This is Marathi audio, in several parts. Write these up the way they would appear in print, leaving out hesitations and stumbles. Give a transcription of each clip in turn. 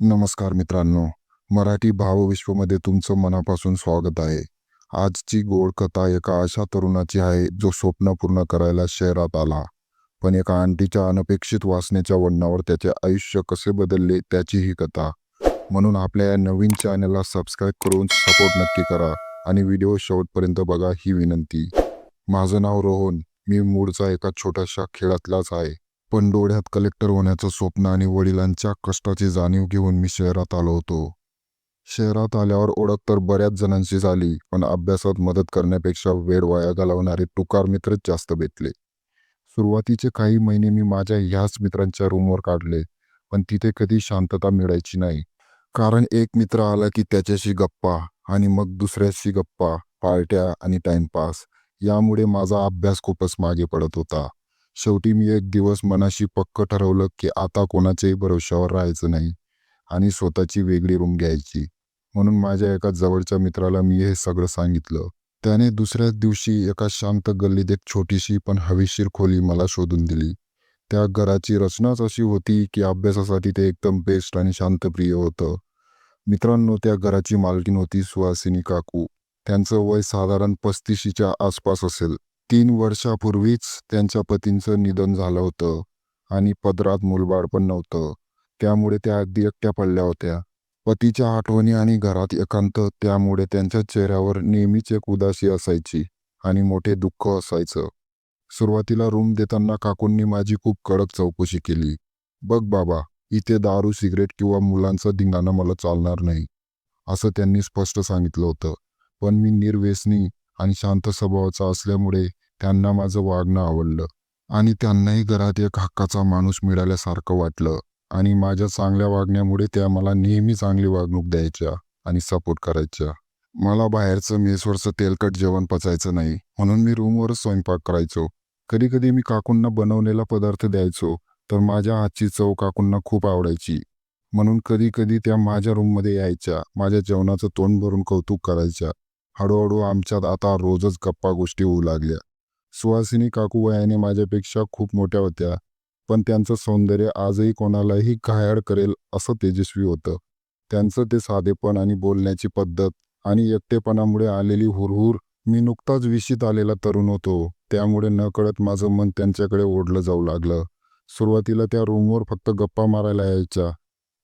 नमस्कार मित्रांनो, मराठी भावविश्वमध्ये तुमचं मनापासून स्वागत आहे. आजची गोड कथा एका अशा तरुणाची आहे जो स्वप्न पूर्ण करायला शहरात आला. पण एका आंटीच्या अनपेक्षित वासनेच्या वळणावर त्याचे आयुष्य कसे बदलले त्याची ही कथा. म्हणून आपल्या या नवीन चॅनलला सबस्क्राईब करून सपोर्ट नक्की करा आणि व्हिडिओ शेवटपर्यंत बघा ही विनंती. माझं नाव रोहन, मी मूळचा एका छोट्याशा खेळातलाच आहे. पण डोळ्यात कलेक्टर होण्याचं स्वप्न आणि वडिलांच्या कष्टाची जाणीव घेऊन मी शहरात आलो होतो. शहरात आल्यावर ओळख तर बऱ्याच जणांशी झाली, पण अभ्यासात मदत करण्यापेक्षा वेळ वाया घालवणारे टुकार मित्रच जास्त भेटले. सुरुवातीचे काही महिने मी माझ्या ह्याच मित्रांच्या रूमवर काढले, पण तिथे कधी शांतता मिळायची नाही. कारण एक मित्र आला की त्याच्याशी गप्पा आणि मग दुसऱ्याशी गप्पा, पार्ट्या आणि टाइमपास. यामुळे माझा अभ्यास खूपच मागे पडत होता. शेवटी मी एक दिवस मनाशी पक्क ठरवलं की आता कोणाच्याही भरोश्यावर राहायचं नाही आणि स्वतःची वेगळी रूम घ्यायची. म्हणून माझ्या एका जवळच्या मित्राला मी हे सगळं सांगितलं. त्याने दुसऱ्याच दिवशी एका शांत गल्लीत एक छोटीशी पण हवेशीर खोली मला शोधून दिली. त्या घराची रचनाच अशी होती की अभ्यासासाठी ते एकदम बेस्ट आणि शांतप्रिय होतं. मित्रांनो, त्या घराची मालकीण होती सुहासिनी काकू. त्यांचं वय साधारण 35च्या आसपास असेल. 3 वर्षापूर्वीच त्यांच्या पतींचं निधन झालं होतं आणि पदरात मूलबाळ पण नव्हतं. त्यामुळे त्या अगदी एकट्या पडल्या होत्या. पतीच्या आठवणी आणि घरात एकांत, त्यामुळे त्यांच्या चेहऱ्यावर नेहमीच एक उदासी असायची आणि मोठे दुःख असायचं. सुरुवातीला रूम देताना काकूंनी माझी खूप कडक चौकशी केली. बघ बाबा, इथे दारू, सिगरेट किंवा मुलांचा धिंगाणा मला चालणार नाही, असं त्यांनी स्पष्ट सांगितलं होतं. पण मी निर्व्यसनी आणि शांत स्वभावाचा असल्यामुळे त्यांना माझं वागणं आवडलं आणि त्यांनाही घरात एक हक्काचा माणूस मिळाल्यासारखं वाटलं. आणि माझ्या चांगल्या वागण्यामुळे त्या मला नेहमी चांगली वागणूक द्यायच्या आणि सपोर्ट करायच्या. मला बाहेरचं मेसवरचं तेलकट जेवण पचायचं नाही, म्हणून मी रूमवरच स्वयंपाक करायचो. कधी कधी मी काकूंना बनवलेला पदार्थ द्यायचो, तर माझ्या हातची चव काकूंना खूप आवडायची. म्हणून कधी कधी त्या माझ्या रूममध्ये यायच्या, माझ्या जेवणाचं तोंड भरून कौतुक करायच्या. हळूहळू आमच्यात आता रोजच गप्पा गोष्टी होऊ लागल्या. सुहासिनी काकू वयाने माझ्यापेक्षा खूप मोठ्या होत्या, पण त्यांचं सौंदर्य आजही कोणालाही घायाळ करेल असं तेजस्वी होतं. त्यांचं ते साधेपण आणि बोलण्याची पद्धत आणि एकटेपणामुळे आलेली हुरहुर. मी नुकताच विशीत आलेला तरुण होतो, त्यामुळे नकळत माझं मन त्यांच्याकडे ओढलं जाऊ लागलं. सुरुवातीला त्या रूमवर फक्त गप्पा मारायला यायच्या,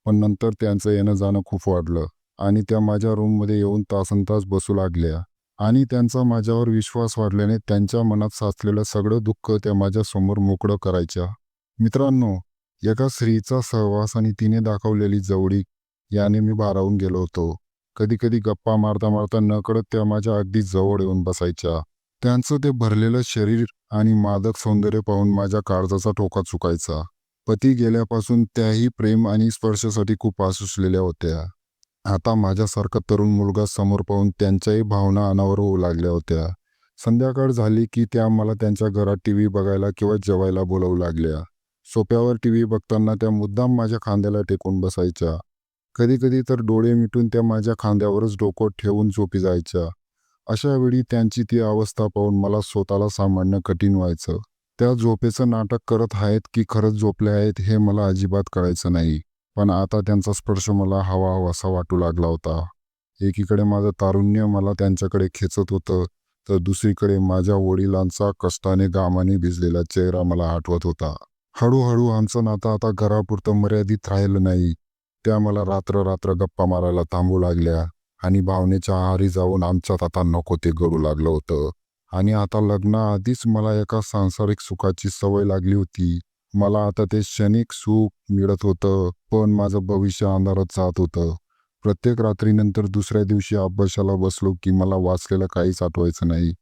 पण नंतर त्यांचं येणं जाणं खूप वाढलं आणि त्या माझ्या रूममध्ये येऊन तासनतास बसू लागल्या. आणि त्यांचा माझ्यावर विश्वास वाढल्याने त्यांच्या मनात साचलेलं सगळं दुःख त्या माझ्यासमोर मोकळं करायच्या. मित्रांनो, एका स्त्रीचा सहवास आणि तिने दाखवलेली जवळीक याने मी भारावून गेलो होतो. कधी कधी गप्पा मारता मारता नकळत त्या माझ्या अगदी जवळ येऊन बसायच्या. त्यांचं ते भरलेलं शरीर आणि मादक सौंदर्य पाहून माझ्या काळजाचा ठोका चुकायचा. पती गेल्यापासून त्याही प्रेम आणि स्पर्शासाठी खूप आसुसलेल्या होत्या. आता माझ्यासारखा तरुण मुलगा समोर पाहून त्यांच्याही भावना अनावर होऊ लागल्या होत्या. संध्याकाळ झाली की त्या मला त्यांच्या घरात टीव्ही बघायला किंवा जेवायला बोलवू लागल्या. सोफ्यावर टीव्ही बघताना त्या मुद्दाम माझ्या खांद्याला टेकून बसायच्या. कधी कधी तर डोळे मिटून त्या माझ्या खांद्यावरच डोकं ठेवून झोपी जायच्या. अशा वेळी त्यांची ती अवस्था पाहून मला स्वतःला सांभाळणं कठीण व्हायचं. त्या झोपेचं नाटक करत आहेत की खरंच झोपले आहेत हे मला अजिबात कळायचं नाही. पण आता त्यांचा स्पर्श मला हवा हवासा वाटू लागला होता. एकीकडे माझं तारुण्य मला त्यांच्याकडे खेचत होतं, तर दुसरीकडे माझ्या वडिलांचा कष्टाने घामाने भिजलेला चेहरा मला आठवत होता. हळूहळू आमचं नातं आता घरापुरतं मर्यादित राहिलं नाही. त्या मला रात्र रात्र गप्पा मारायला थांबू लागल्या आणि भावनेच्या आहारी जाऊन आमच्यात आता नको ते घडू लागलं होतं. आणि आता लग्नाआधीच मला एका सांसारिक सुखाची सवय लागली होती. मला आता ते क्षणिक सुख मिळत होतं, पण माझं भविष्य अंधारात जात होतं. प्रत्येक रात्रीनंतर दुसऱ्या दिवशी अभ्यासाला बसलो की मला वाचलेलं काहीच आठवायचं नाही.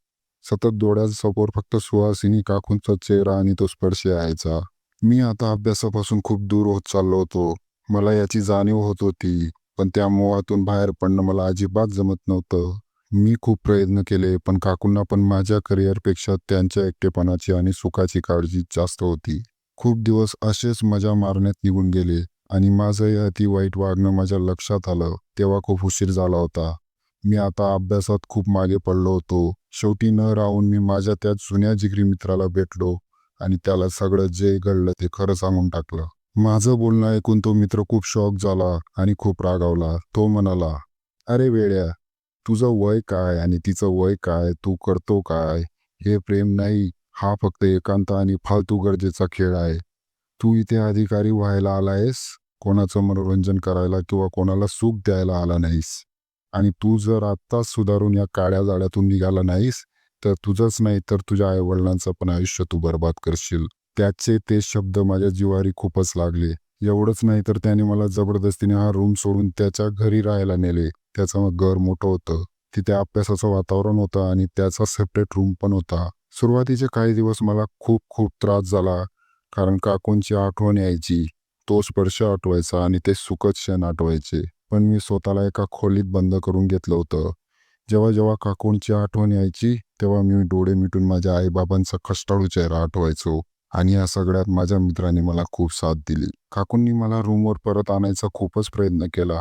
सतत डोळ्यासमोर फक्त सुहासिनी काकूंचा चेहरा आणि तो स्पर्श यायचा. मी आता अभ्यासापासून खूप दूर होत चाललो होतो. मला याची जाणीव होत होती, पण त्या मोहातून बाहेर पडणं मला अजिबात जमत नव्हतं. मी खूप प्रयत्न केले, पण काकूंना पण माझ्या करिअरपेक्षा त्यांच्या एकटेपणाची आणि सुखाची काळजी जास्त होती. खूप दिवस असेच मजा मारण्यात निघून गेले आणि माझं अति वाईट वागणं माझ्या लक्षात आलं तेव्हा खूप उशीर झाला होता. मी आता अभ्यासात खूप मागे पडलो होतो. शेवटी न राहून मी माझ्या त्या जुन्या जिगरी मित्राला भेटलो आणि त्याला सगळं जे घडलं ते खरं सांगून टाकलं. माझं बोलणं ऐकून तो मित्र खूप शॉक झाला आणि खूप रागावला. तो म्हणाला, "अरे वेड्या, तुझं वय काय आणि तिचं वय काय? तू करतो काय? हे प्रेम नाही, हा फक्त एकांत आणि फालतू गरजेचा खेळ आहे. तू इथे अधिकारी व्हायला आलायस, कोणाचं मनोरंजन करायला किंवा कोणाला सुख द्यायला आला नाहीस. आणि तू जर आत्ताच सुधारून या काड्या जाड्यातून निघाला नाहीस, तर तुझंच नाही तर तुझ्या आईवडिलांचं पण आयुष्य तू बर्बाद करशील." त्याचे ते शब्द माझ्या जिव्हारी खूपच लागले. एवढंच नाही तर त्याने मला जबरदस्तीने हा रूम सोडून त्याच्या घरी राहायला नेले. त्याचं घर मोठं होतं. तिथे अभ्यासाचं वातावरण होतं आणि त्याचा सेपरेट रूम पण होता. सुरुवातीचे काही दिवस मला खूप खूप त्रास झाला. कारण काकूंची आठवण यायची. तो स्पर्श आठवायचा आणि ते सुखद क्षण आठवायचे. पण मी स्वतःला एका खोलीत बंद करून घेतलं होतं. जेव्हा जेव्हा काकूंची आठवण यायची, तेव्हा मी डोळे मिटून माझ्या आईबाबांचा कष्टाळू चेहरा आठवायचो. आणि या सगळ्यात माझ्या मित्रांनी मला खूप साथ दिली. काकूंनी मला रूमवर परत आणायचा खूपच प्रयत्न केला,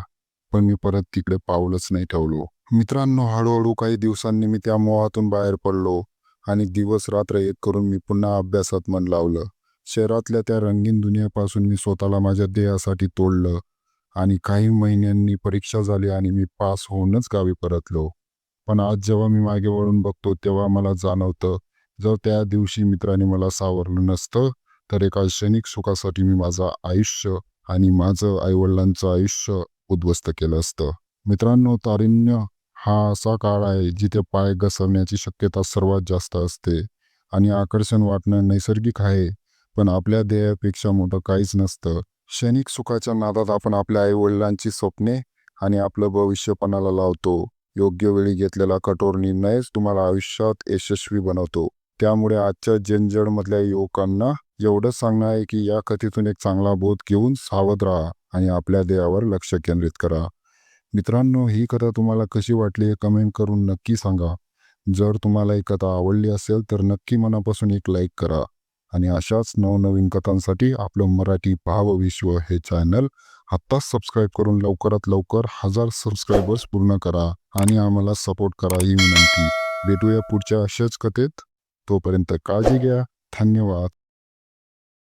पण मी परत तिकडे पाऊलच नाही ठेवलो. मित्रांनो, हळूहळू काही दिवसांनी मी त्या मोहातून बाहेर पडलो आणि दिवस रात्र एक करून मी पुन्हा अभ्यासात मन लावलं. शहरातल्या त्या रंगीन दुनियेपासून मी स्वतःला माझ्या ध्येयासाठी तोडलं आणि काही महिन्यांनी परीक्षा झाली आणि मी पास होऊनच गावी परतलो. पण आज जेव्हा मी मागे वळून बघतो तेव्हा मला जाणवतं, जर त्या दिवशी मित्राने मला सावरलं नसतं, तर एका क्षणिक सुखासाठी मी माझं आयुष्य आणि माझं आईवडिलांचं आयुष्य उद्ध्वस्त केलं असतं. मित्रांनो, तारुण्य हा असा काळ आहे जिथे पाय घसरण्याची शक्यता सर्वात जास्त असते आणि आकर्षण वाटणं नैसर्गिक आहे, पण आपल्या ध्येयापेक्षा मोठं काहीच नसतं. क्षणिक सुखाच्या नादात आपण आपल्या आईवडिलांची स्वप्ने आणि आपलं भविष्य पणाला लावतो. योग्य वेळी घेतलेला कठोर निर्णयच तुम्हाला आयुष्यात यशस्वी बनवतो. त्यामुळे आजच्या जनजडमधल्या युवकांना एवढंच सांगणं आहे की या कथेतून एक चांगला बोध घेऊन सावध राहा आणि आपल्या ध्येयावर लक्ष केंद्रित करा. मित्रांनो, ही कथा तुम्हाला कशी वाटली हे कमेंट करून नक्की सांगा. जर तुम्हाला ही कथा आवडली असेल तर नक्की मनापासून एक लाईक करा आणि अशाच नवनवीन कथांसाठी आपलं मराठी भावविश्व हे चॅनल आत्ताच सबस्क्राईब करून लवकरात लवकर 1000 सबस्क्रायबर्स पूर्ण करा आणि आम्हाला सपोर्ट करा ही विनंती. भेटूया पुढच्या अशाच कथेत. तोपर्यंत काळजी घ्या. धन्यवाद.